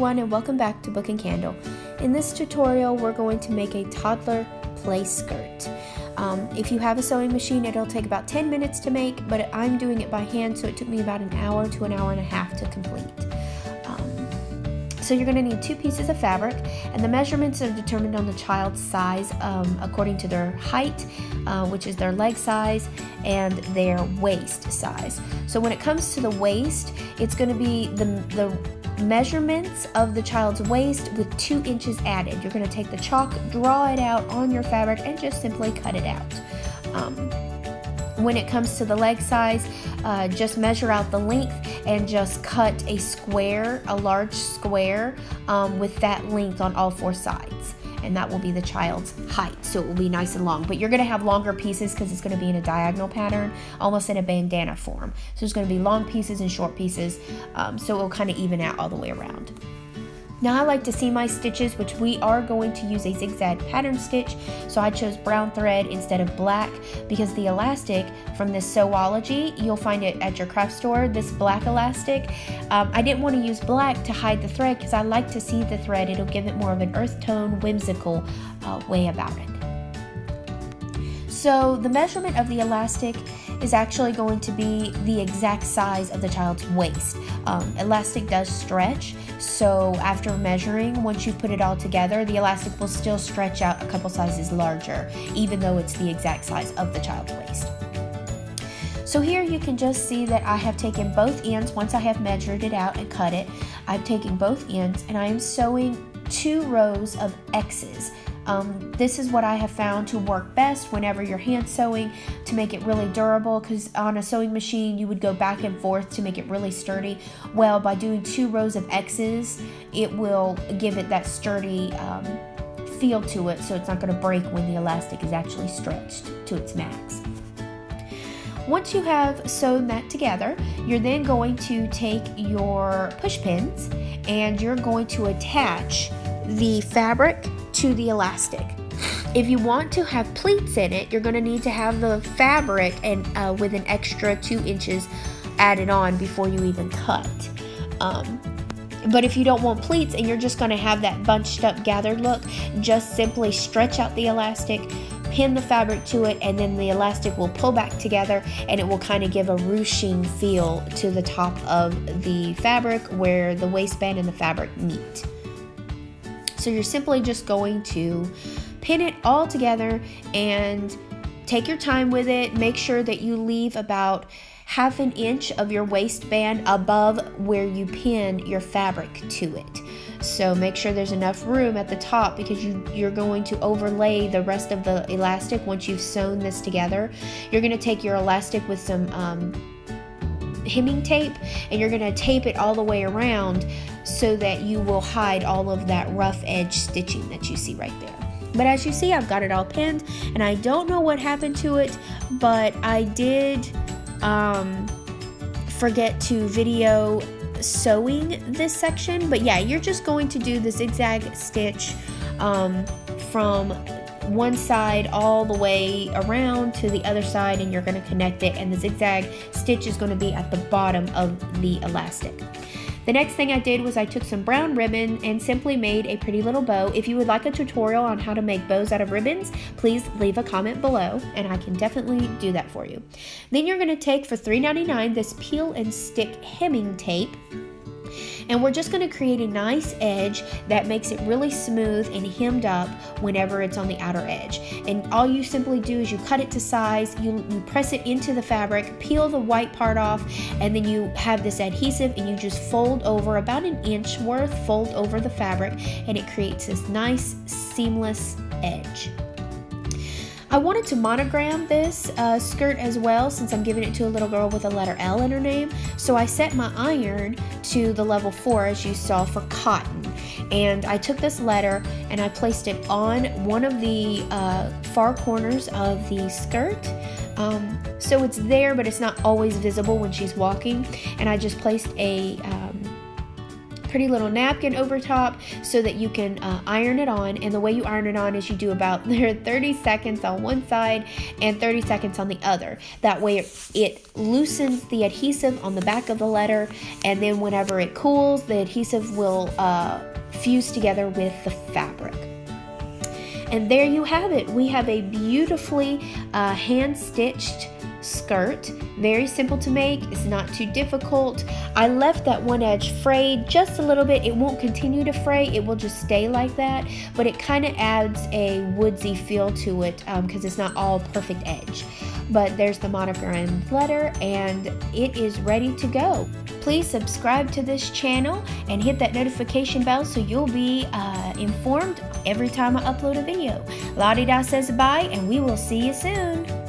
everyone, and welcome back to Book and Candle. In this tutorial, we're going to make a toddler play skirt. If you have a sewing machine, it'll take about 10 minutes to make, but I'm doing it by hand, so it took me about an hour to an hour and a half to complete. So you're going to need 2 pieces of fabric, and the measurements are determined on the child's size according to their height, which is their leg size, and their waist size. So when it comes to the waist, it's going to be the measurements of the child's waist with 2 inches added. You're going to take the chalk, draw it out on your fabric, and just simply cut it out. When it comes to the leg size, just measure out the length and just cut a square, a large square with that length on all 4 sides. And that will be the child's height, so it will be nice and long. But you're going to have longer pieces because it's going to be in a diagonal pattern, almost in a bandana form. So there's going to be long pieces and short pieces, so it will kind of even out all the way around. Now I like to seam my stitches, which we are going to use a zigzag pattern stitch, so I chose brown thread instead of black because the elastic from this Sewology, you'll find it at your craft store, this black elastic, I didn't want to use black to hide the thread because I like to see the thread. It'll give it more of an earth tone, whimsical way about it. So the measurement of the elastic is actually going to be the exact size of the child's waist. Elastic does stretch, so after measuring, once you put it all together, the elastic will still stretch out a couple sizes larger, even though it's the exact size of the child's waist. So here you can just see that I have taken both ends. Once I have measured it out and cut it, I've taken both ends and I am sewing 2 rows of X's. This is what I have found to work best whenever you're hand sewing to make it really durable, because on a sewing machine you would go back and forth to make it really sturdy. Well, by doing 2 rows of X's, it will give it that sturdy feel to it, so it's not going to break when the elastic is actually stretched to its max. Once you have sewn that together, you're then going to take your push pins and you're going to attach the fabric to the elastic. If you want to have pleats in it, you're going to need to have the fabric and with an extra 2 inches added on before you even cut. But if you don't want pleats and you're just going to have that bunched up gathered look, just simply stretch out the elastic, pin the fabric to it, and then the elastic will pull back together and it will kind of give a ruching feel to the top of the fabric where the waistband and the fabric meet. So you're simply just going to pin it all together and take your time with it. Make sure that you leave about ½ an inch of your waistband above where you pin your fabric to it. So make sure there's enough room at the top because you're going to overlay the rest of the elastic once you've sewn this together. You're going to take your elastic with some hemming tape and you're going to tape it all the way around so that you will hide all of that rough edge stitching that you see right there. But as you see, I've got it all pinned and I don't know what happened to it, but I did forget to video sewing this section. But yeah, you're just going to do the zigzag stitch from one side all the way around to the other side, and you're going to connect it, and the zigzag stitch is going to be at the bottom of the elastic. The next thing I did was I took some brown ribbon and simply made a pretty little bow. If you would like a tutorial on how to make bows out of ribbons, please leave a comment below and I can definitely do that for you. Then you're going to take for $3.99 this peel and stick hemming tape. And we're just going to create a nice edge that makes it really smooth and hemmed up whenever it's on the outer edge. And all you simply do is you cut it to size, you press it into the fabric, peel the white part off, and then you have this adhesive and you just fold over about an inch worth, fold over the fabric, and it creates this nice seamless edge. I wanted to monogram this skirt as well since I'm giving it to a little girl with a letter L in her name. So I set my iron to the level 4 as you saw for cotton. And I took this letter and I placed it on one of the far corners of the skirt. So it's there, but it's not always visible when she's walking. And I just placed a pretty little napkin over top so that you can iron it on. And the way you iron it on is you do about 30 seconds on one side and 30 seconds on the other. That way it loosens the adhesive on the back of the letter, and then whenever it cools, the adhesive will fuse together with the fabric. And there you have it. We have a beautifully hand-stitched skirt. Very simple to make. It's not too difficult. I left that one edge frayed just a little bit. It won't continue to fray. It will just stay like that, but it kind of adds a woodsy feel to it because it's not all perfect edge. But there's the monogrammed letter, and it is ready to go. Please subscribe to this channel and hit that notification bell so you'll be informed every time I upload a video. La-di-da says bye, and we will see you soon.